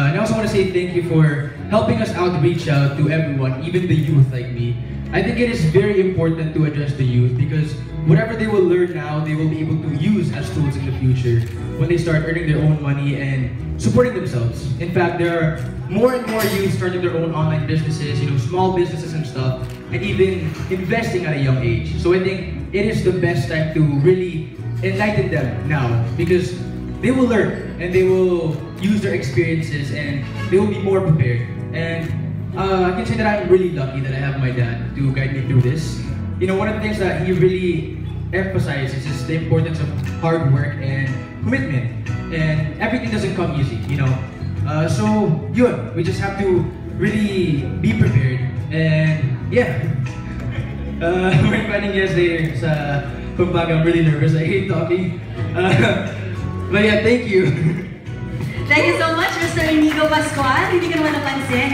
And I also want to say thank you for helping us out reach out to everyone, even the youth like me. I think it is very important to address the youth because whatever they will learn now, they will be able to use as tools in the future when they start earning their own money and supporting themselves. In fact, there are more and more youth starting their own online businesses, small businesses and stuff, and even investing at a young age. So I think it is the best time to really enlighten them now because they will learn and they will use their experiences and they will be more prepared. And I can say that I'm really lucky that I have my dad to guide me through this. One of the things that he really emphasizes is the importance of hard work and commitment. And everything doesn't come easy, So, we just have to really be prepared. And yeah, we're planning yesterday sa Pampanga. I'm really nervous. I hate talking. But yeah, thank you. Thank you so much, Mr. Inigo Pascual. Hindi ka naman napansin.